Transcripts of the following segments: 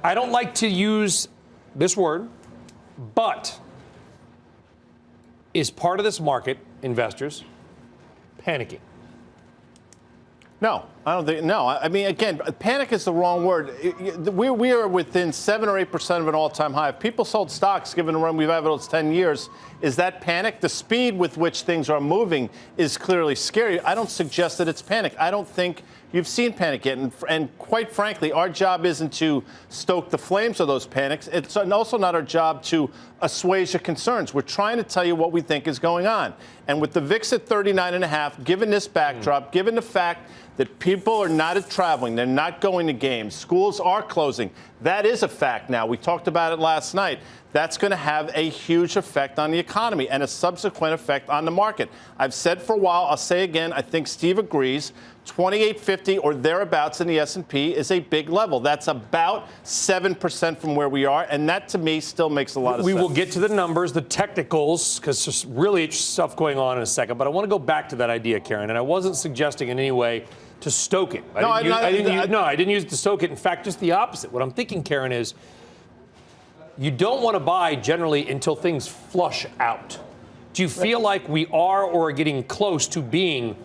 I don't like to use this word, but is part of this market, investors, panicking? No, I don't think. No, I mean, again, panic is the wrong word. We are within 7 or 8% of an all-time high. If people sold stocks, given the run we've had over 10 years, is that panic? The speed with which things are moving is clearly scary. I don't suggest that it's panic. I don't think you've seen panic yet. And quite frankly, our job isn't to stoke the flames of those panics. It's also not our job to assuage the concerns. We're trying to tell you what we think is going on. And with the VIX at 39.5, given this backdrop, given the fact that people are not traveling, they're not going to games, schools are closing, that is a fact now. We talked about it last night. That's going to have a huge effect on the economy and a subsequent effect on the market. I've said for a while, I'll say again, I think Steve agrees, 2850 or thereabouts in the S&P is a big level. That's about 7% from where we are, and that to me still makes a lot of sense. We will get to the numbers, the technicals, because there's really stuff going on in a second, but I want to go back to that idea, Karen, and I wasn't suggesting in any way to stoke it. I didn't use it to stoke it. In fact, just the opposite. What I'm thinking, Karen, is you don't want to buy generally until things flush out. Do you feel like we are or are getting close to being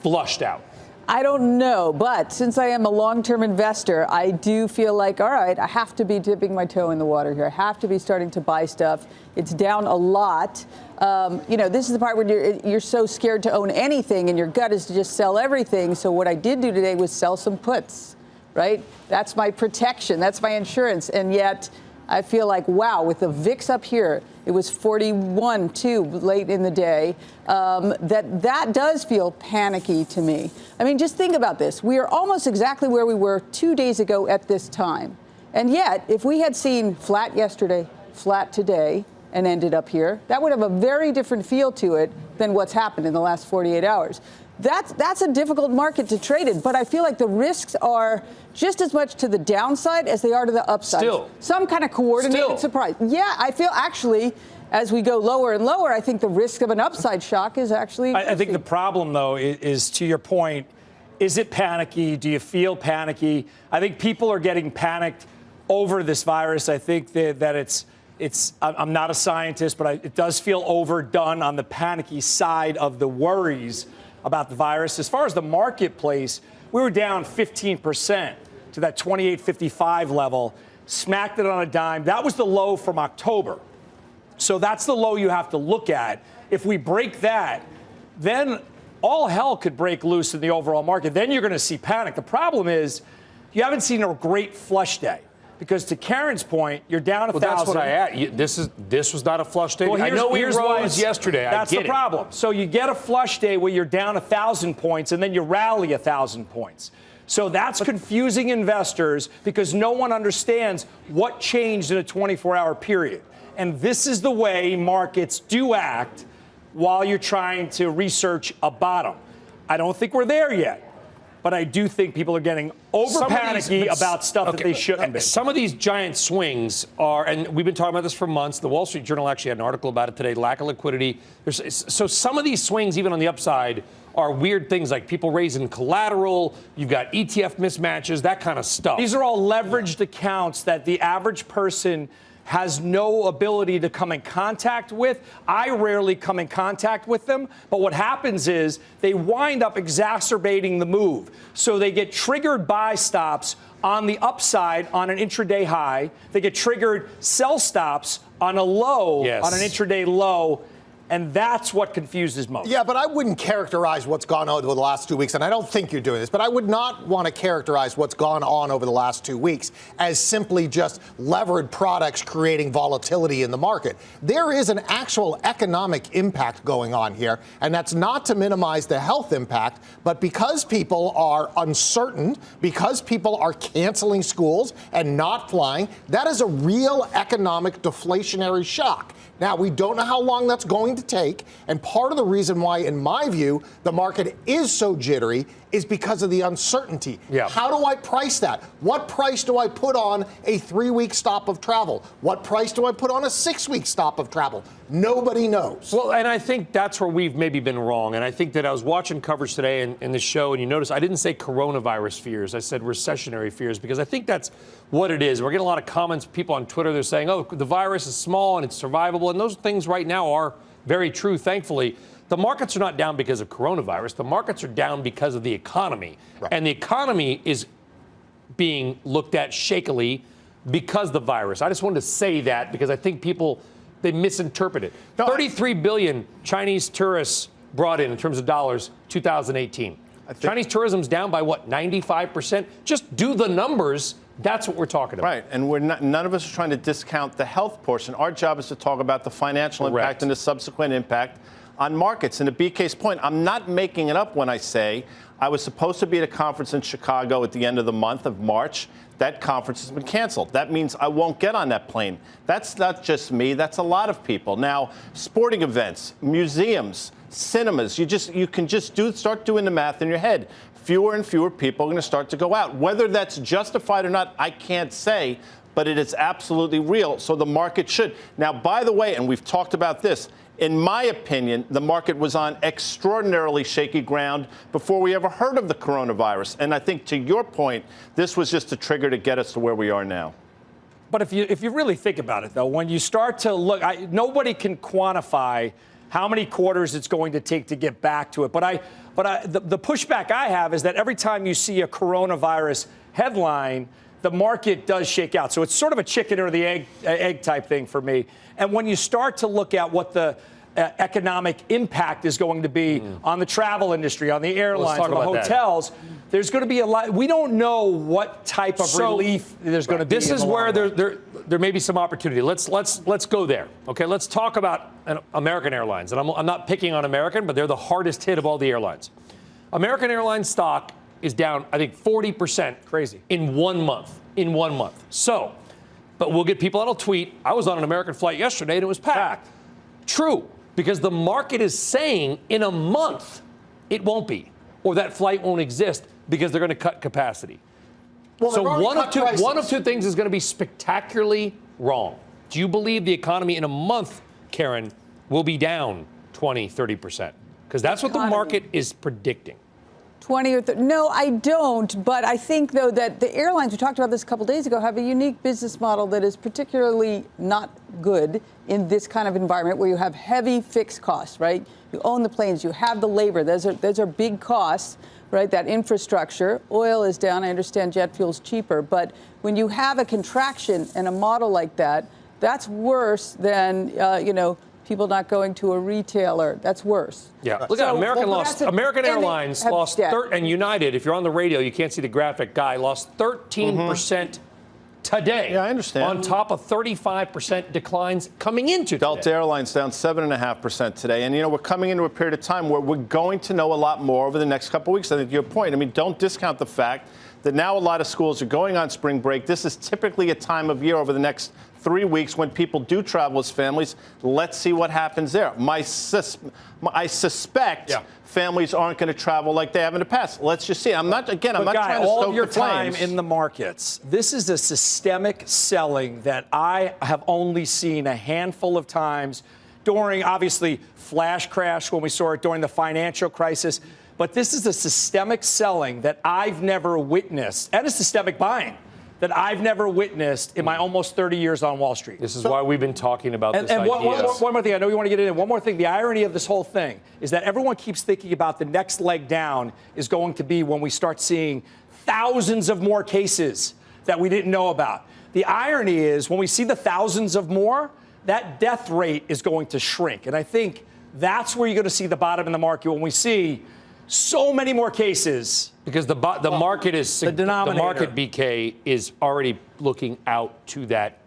flushed out? I don't know, but since I am a long-term investor, I do feel like, all right, I have to be dipping my toe in the water here. I have to be starting to buy stuff. It's down a lot. This is the part where you're so scared to own anything and your gut is to just sell everything. So what I did do today was sell some puts, right? That's my protection. That's my insurance. And yet I feel like, wow, with the VIX up here, it was 41, too, late in the day. That does feel panicky to me. I mean, just think about this. We are almost exactly where we were 2 days ago at this time. And yet, if we had seen flat yesterday, flat today, and ended up here, that would have a very different feel to it than what's happened in the last 48 hours. That's a difficult market to trade in, but I feel like the risks are just as much to the downside as they are to the upside. Still. Some kind of coordinated surprise. Yeah, I feel actually, as we go lower and lower, I think the risk of an upside shock is actually... I think the problem, though, is to your point, is it panicky? Do you feel panicky? I think people are getting panicked over this virus. I think that it's I'm not a scientist, but it does feel overdone on the panicky side of the worries about the virus. As far as the marketplace, we were down 15% to that 28.55 level, smacked it on a dime. That was the low from October. So that's the low you have to look at. If we break that, then all hell could break loose in the overall market. Then you're going to see panic. The problem is you haven't seen a great flush day. Because to Karen's point, you're down 1,000. Well, that's what I asked. This was not a flush day. Well, I know we rose yesterday. That's the problem. So you get a flush day where you're down 1,000 points and then you rally 1,000 points. So that's confusing investors because no one understands what changed in a 24-hour period. And this is the way markets do act while you're trying to research a bottom. I don't think we're there yet. But I do think people are getting over-panicky about stuff that they shouldn't be. Some of these giant swings are, and we've been talking about this for months. The Wall Street Journal actually had an article about it today, lack of liquidity. So some of these swings, even on the upside, are weird things like people raising collateral. You've got ETF mismatches, that kind of stuff. These are all leveraged accounts that the average person has no ability to come in contact with. I rarely come in contact with them, but what happens is they wind up exacerbating the move. So they get triggered buy stops on the upside on an intraday high. They get triggered sell stops on a low, on an intraday low. And that's what confuses most. Yeah, but I wouldn't characterize what's gone on over the last 2 weeks, and I don't think you're doing this, but I would not want to characterize what's gone on over the last 2 weeks as simply just levered products creating volatility in the market. There is an actual economic impact going on here, and that's not to minimize the health impact, but because people are uncertain, because people are canceling schools and not flying, that is a real economic deflationary shock. Now, we don't know how long that's going to take. And part of the reason why, in my view, the market is so jittery is because of the uncertainty. Yeah. How do I price that? What price do I put on a 3-week stop of travel? What price do I put on a 6-week stop of travel? Nobody knows. Well, and I think that's where we've maybe been wrong. And I think that I was watching coverage today in the show, and you notice I didn't say coronavirus fears. I said recessionary fears, because I think that's what it is. We're getting a lot of comments, people on Twitter, they're saying, oh, the virus is small and it's survivable. And those things right now are very true, thankfully. The markets are not down because of coronavirus. The markets are down because of the economy. Right. And the economy is being looked at shakily because of the virus. I just wanted to say that because I think people, they misinterpret it. 33 billion Chinese tourists brought in terms of dollars, 2018. Chinese tourism's down by what, 95%? Just do the numbers. That's what we're talking about. Right, and we're not, none of us are trying to discount the health portion. Our job is to talk about the financial impact and the subsequent impact on markets. And to BK's point, I'm not making it up when I say I was supposed to be at a conference in Chicago at the end of the month of March. That conference has been canceled. That means I won't get on that plane. That's not just me. That's a lot of people. Now, sporting events, museums, cinemas, you can start doing the math in your head. Fewer and fewer people are going to start to go out. Whether that's justified or not, I can't say, but it is absolutely real. So the market should. Now, by the way, and we've talked about this, in my opinion, the market was on extraordinarily shaky ground before we ever heard of the coronavirus. And I think, to your point, this was just a trigger to get us to where we are now. But if you really think about it, though, when you start to look, nobody can quantify how many quarters it's going to take to get back to it. But the pushback I have is that every time you see a coronavirus headline, the market does shake out. So it's sort of a chicken or the egg type thing for me. And when you start to look at what the economic impact is going to be on the travel industry, on the airlines, on the hotels, there's going to be a lot. We don't know what type of relief there's going to be. This is where there may be some opportunity. Let's go there. Okay, let's talk about American Airlines. And I'm not picking on American, but they're the hardest hit of all the airlines. American Airlines stock is down, I think, 40%. Crazy. In 1 month. In 1 month. So, but we'll get people that'll tweet, I was on an American flight yesterday and it was packed. True, because the market is saying in a month it won't be, or that flight won't exist because they're going to cut capacity. Well, so one of two things is going to be spectacularly wrong. Do you believe the economy in a month, Karen, will be down 20, 30%? Because that's what the market is predicting. 20 or 30. No, I don't. But I think, though, that the airlines, we talked about this a couple days ago, have a unique business model that is particularly not good in this kind of environment where you have heavy fixed costs, right? You own the planes, you have the labor. Those are big costs, right? That infrastructure. Oil is down. I understand jet fuel's cheaper. But when you have a contraction in a model like that, that's worse than, people not going to a retailer. That's worse. Yeah. Look at American Airlines lost, and United, if you're on the radio, you can't see the graphic, Guy, lost 13% today. Yeah, I understand. On top of 35% declines coming into today. Delta Airlines down 7.5% today. And, we're coming into a period of time where we're going to know a lot more over the next couple of weeks. I think your point, don't discount the fact that now a lot of schools are going on spring break. This is typically a time of year over the next 3 weeks when people do travel as families. Let's see what happens there. I suspect families aren't going to travel like they have in the past. Let's just see. I'm not trying to stoke the flames. All of your time in the markets, this is a systemic selling that I have only seen a handful of times during, obviously, flash crash when we saw it during the financial crisis. But this is a systemic selling that I've never witnessed, and a systemic buying that I've never witnessed in my almost 30 years on Wall Street. This is why we've been talking about this idea. And one more thing, I know you want to get into. One more thing, the irony of this whole thing is that everyone keeps thinking about the next leg down is going to be when we start seeing thousands of more cases that we didn't know about. The irony is when we see the thousands of more, that death rate is going to shrink. And I think that's where you're going to see the bottom in the market when we see so many more cases. Because the market is the market, BK, is already looking out to that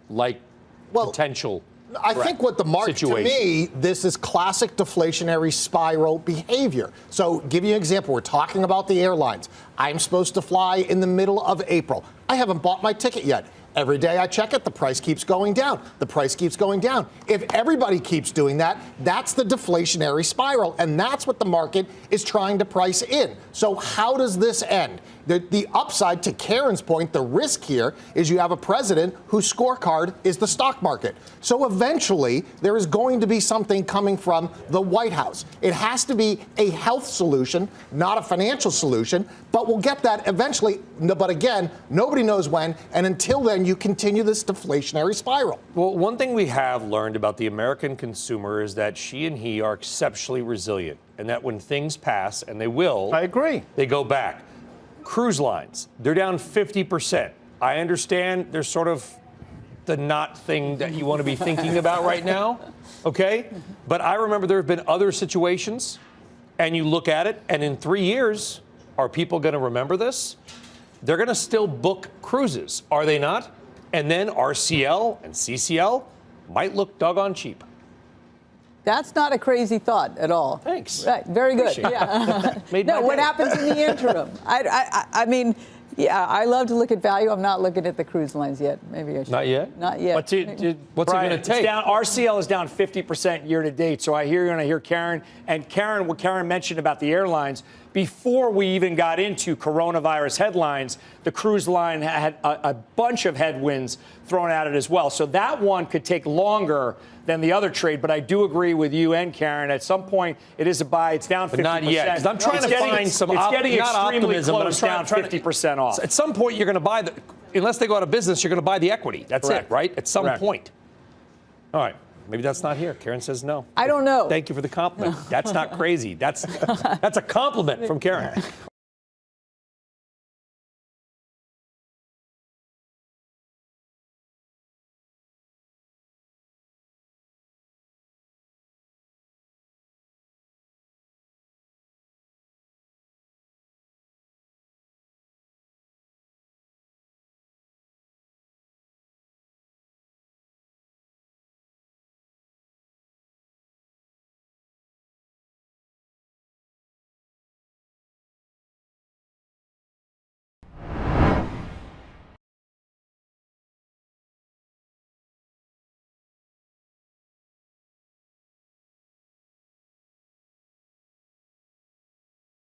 potential. I think what the market, to me, this is classic deflationary spiral behavior. So, give you an example. We're talking about the airlines. I'm supposed to fly in the middle of April. I haven't bought my ticket yet. Every day I check it, the price keeps going down. The price keeps going down. If everybody keeps doing that, that's the deflationary spiral, and that's what the market is trying to price in. So how does this end? The upside, to Karen's point, the risk here is you have a president whose scorecard is the stock market. So eventually, there is going to be something coming from the White House. It has to be a health solution, not a financial solution, but we'll get that eventually. But again, nobody knows when, and until then, you continue this deflationary spiral. Well, one thing we have learned about the American consumer is that she and he are exceptionally resilient, and that when things pass, and they will, I agree, they go back. Cruise lines, they're down 50%. I understand there's sort of the not thing that you want to be thinking about right now, okay? But I remember there have been other situations, and you look at it, and in 3 years, are people going to remember this? They're going to still book cruises, are they not? And then RCL and CCL might look doggone cheap. That's not a crazy thought at all. Thanks. Right. Very good. Appreciate Yeah. Made No, my what day. happens in the interim? I mean, yeah, I love to look at value. I'm not looking at the cruise lines yet. Maybe I should. Not yet? Not yet. What's Brian, it going to take? RCL is down 50% year to date. So I hear you and I hear Karen. And Karen, what Karen mentioned about the airlines, before we even got into coronavirus headlines, the cruise line had a bunch of headwinds thrown at it as well. So that one could take longer than the other trade. But I do agree with you and Karen. At some point, it is a buy. It's down 50%. But not yet. 'Cause I'm trying to find some It's getting not extremely optimism, but I'm close, down trying to 50% off. At some point, you're going to buy unless they go out of business, you're going to buy the equity. That's Correct. it, right? At some Correct. point. All right. Maybe that's not here. Karen says no. I don't know. Thank you for the compliment. That's not crazy. That's a compliment from Karen.